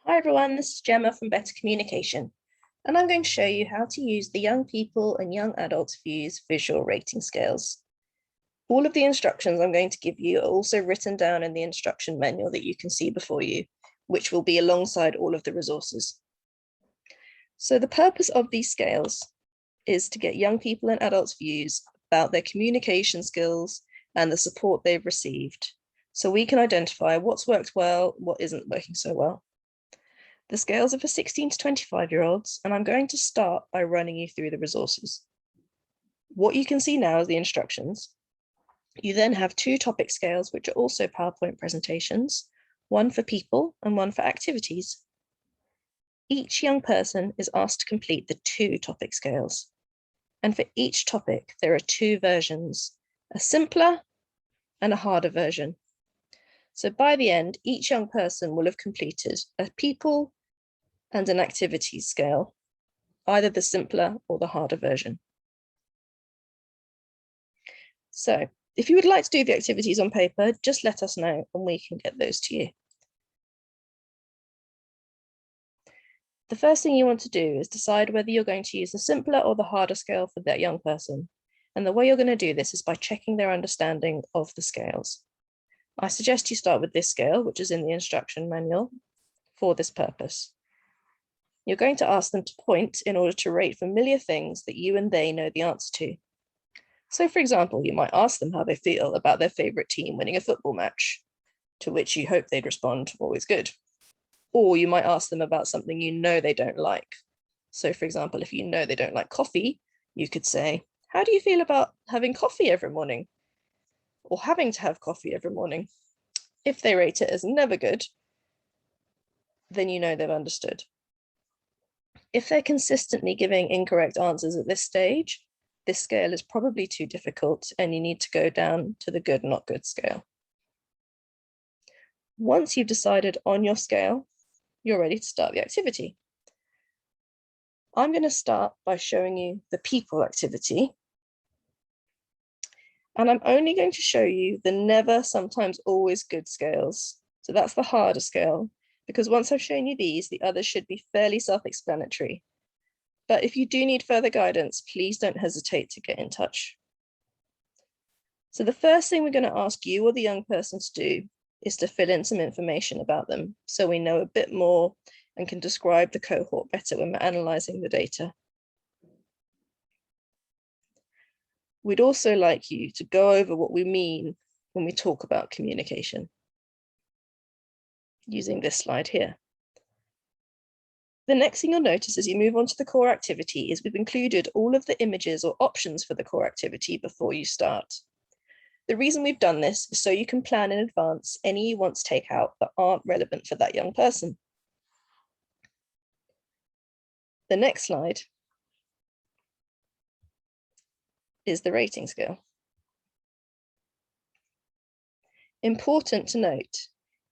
Hi everyone, this is Gemma from Better Communication, and I'm going to show you how to use the young people and young adults views visual rating scales. All of the instructions I'm going to give you are also written down in the instruction manual that you can see before you, which will be alongside all of the resources. So the purpose of these scales is to get young people and adults views about their communication skills and the support they've received, so we can identify what's worked well, what isn't working so well. The scales are for 16 to 25-year-olds, and I'm going to start by running you through the resources. What you can see now is the instructions. You then have two topic scales, which are also PowerPoint presentations, one for people and one for activities. Each young person is asked to complete the two topic scales. And for each topic, there are two versions, a simpler and a harder version. So by the end, each young person will have completed a people and an activities scale, either the simpler or the harder version. So if you would like to do the activities on paper, just let us know and we can get those to you. The first thing you want to do is decide whether you're going to use the simpler or the harder scale for that young person. And the way you're going to do this is by checking their understanding of the scales. I suggest you start with this scale, which is in the instruction manual, for this purpose. You're going to ask them to point in order to rate familiar things that you and they know the answer to. So for example, you might ask them how they feel about their favorite team winning a football match, to which you hope they'd respond, always good. Or you might ask them about something you know they don't like. So for example, if you know they don't like coffee, you could say, how do you feel about having coffee every morning? Or having to have coffee every morning? If they rate it as never good, then you know they've understood. If they're consistently giving incorrect answers at this stage, this scale is probably too difficult and you need to go down to the good, not good scale. Once you've decided on your scale, you're ready to start the activity. I'm going to start by showing you the people activity. And I'm only going to show you the never, sometimes, always good scales. So that's the harder scale, because once I've shown you these, the others should be fairly self-explanatory. But if you do need further guidance, please don't hesitate to get in touch. So the first thing we're going to ask you or the young person to do is to fill in some information about them, so we know a bit more and can describe the cohort better when we're analysing the data. We'd also like you to go over what we mean when we talk about communication, using this slide here. The next thing you'll notice as you move on to the core activity is we've included all of the images or options for the core activity before you start. The reason we've done this is so you can plan in advance any you want to take out that aren't relevant for that young person. The next slide is the rating scale. Important to note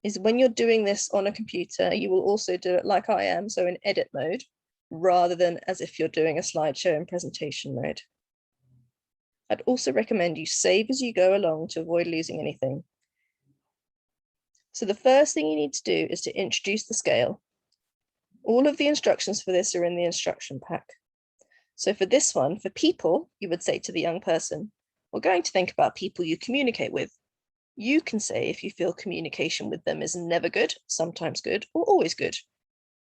is when you're doing this on a computer, you will also do it like I am, so in edit mode, rather than as if you're doing a slideshow in presentation mode. I'd also recommend you save as you go along to avoid losing anything. So the first thing you need to do is to introduce the scale. All of the instructions for this are in the instruction pack. So for this one, for people, you would say to the young person, we're going to think about people you communicate with. You can say if you feel communication with them is never good, sometimes good, or always good.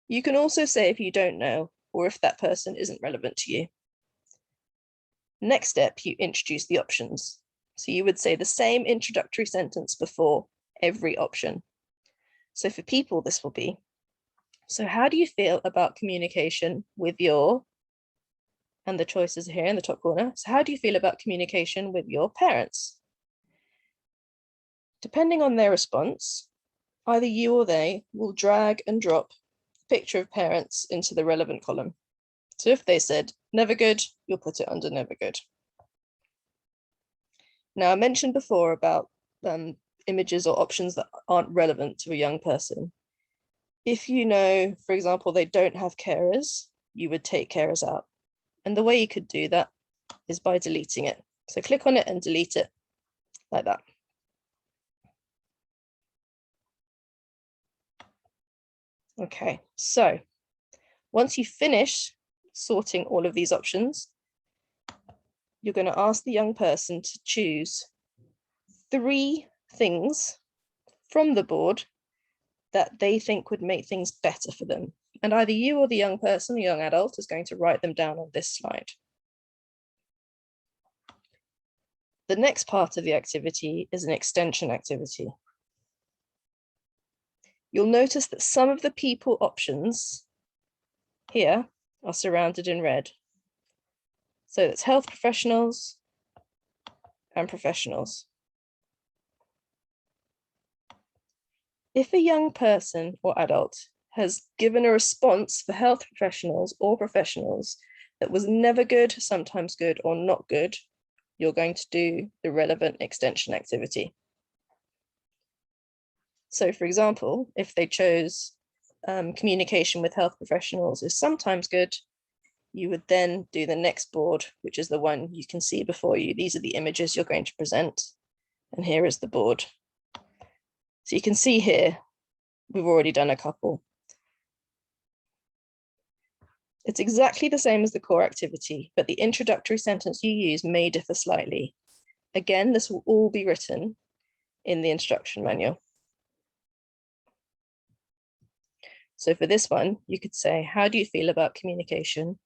You can also say if you don't know, or if that person isn't relevant to you. Next step, you introduce the options. So you would say the same introductory sentence before every option. So for people, this will be, so how do you feel about communication with your, and the choices are here in the top corner. So how do you feel about communication with your parents? Depending on their response, either you or they will drag and drop the picture of parents into the relevant column. So if they said never good, you'll put it under never good. Now, I mentioned before about images or options that aren't relevant to a young person. If you know, for example, they don't have carers, you would take carers out. And the way you could do that is by deleting it. So click on it and delete it like that. Okay, so once you finish sorting all of these options, you're going to ask the young person to choose 3 things from the board that they think would make things better for them. And either you or the young person, the young adult, is going to write them down on this slide. The next part of the activity is an extension activity. You'll notice that some of the people options here are surrounded in red. So that's health professionals and professionals. If a young person or adult has given a response for health professionals or professionals that was never good, sometimes good, or not good, you're going to do the relevant extension activity. So for example, if they chose communication with health professionals is sometimes good, you would then do the next board, which is the one you can see before you. These are the images you're going to present. And here is the board. So you can see here, we've already done a couple. It's exactly the same as the core activity, but the introductory sentence you use may differ slightly. Again, this will all be written in the instruction manual. So for this one, you could say, how do you feel about communication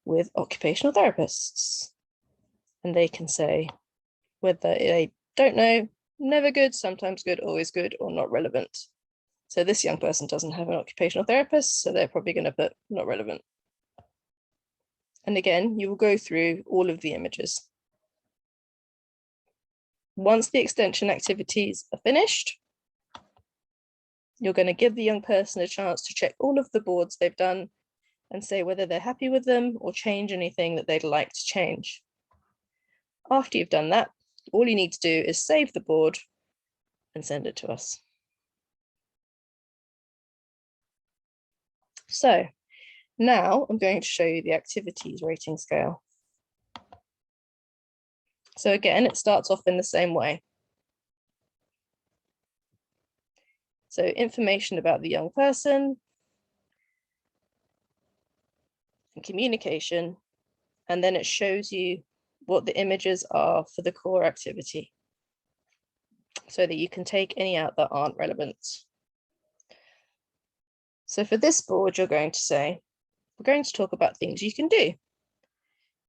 with occupational therapists? And they can say whether they don't know, never good, sometimes good, always good, or not relevant. So this young person doesn't have an occupational therapist, so they're probably going to put not relevant. And again, you will go through all of the images. Once the extension activities are finished, you're going to give the young person a chance to check all of the boards they've done and say whether they're happy with them or change anything that they'd like to change. After you've done that, all you need to do is save the board and send it to us. So now I'm going to show you the activities rating scale. So again, it starts off in the same way. So information about the young person, and communication, and then it shows you what the images are for the core activity so that you can take any out that aren't relevant. So for this board, you're going to say, we're going to talk about things you can do.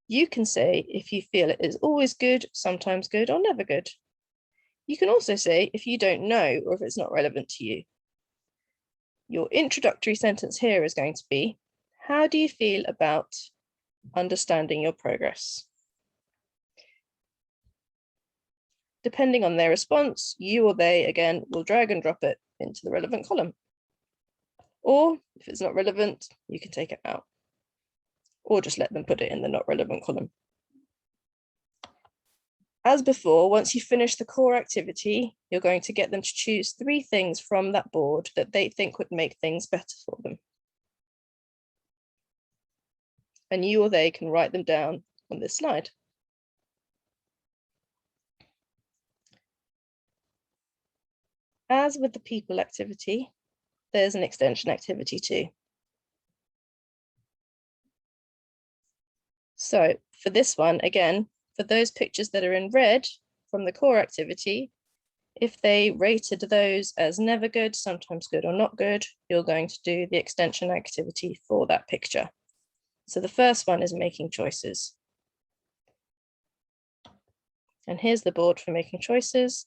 You can say if you feel it is always good, sometimes good, or never good. You can also say if you don't know or if it's not relevant to you. Your introductory sentence here is going to be, how do you feel about understanding your progress? Depending on their response, you or they, again, will drag and drop it into the relevant column. Or if it's not relevant, you can take it out. Or just let them put it in the not relevant column. As before, once you finish the core activity, you're going to get them to choose 3 things from that board that they think would make things better for them. And you or they can write them down on this slide. As with the people activity, there's an extension activity too. So for this one, again, for those pictures that are in red from the core activity, if they rated those as never good, sometimes good, or not good, you're going to do the extension activity for that picture. So the first one is making choices. And here's the board for making choices.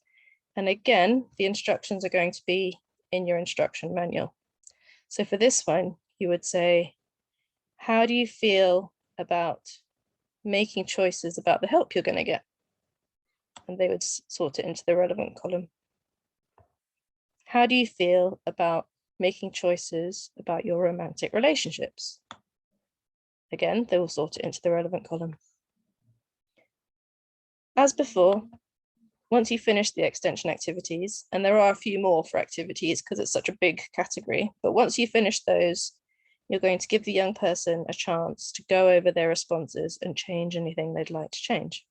And again, the instructions are going to be in your instruction manual. So for this one, you would say, how do you feel about making choices about the help you're going to get? And they would sort it into the relevant column. How do you feel about making choices about your romantic relationships? Again, they will sort it into the relevant column. As before, once you finish the extension activities, and there are a few more for activities because it's such a big category, but once you finish those, you're going to give the young person a chance to go over their responses and change anything they'd like to change.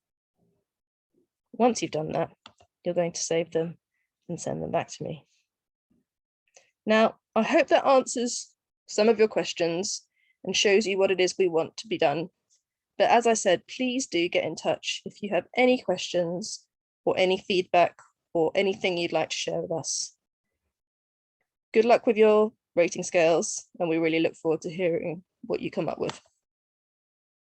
Once you've done that, you're going to save them and send them back to me. Now, I hope that answers some of your questions and shows you what it is we want to be done. But as I said, please do get in touch if you have any questions or any feedback or anything you'd like to share with us. Good luck with your rating scales, and we really look forward to hearing what you come up with.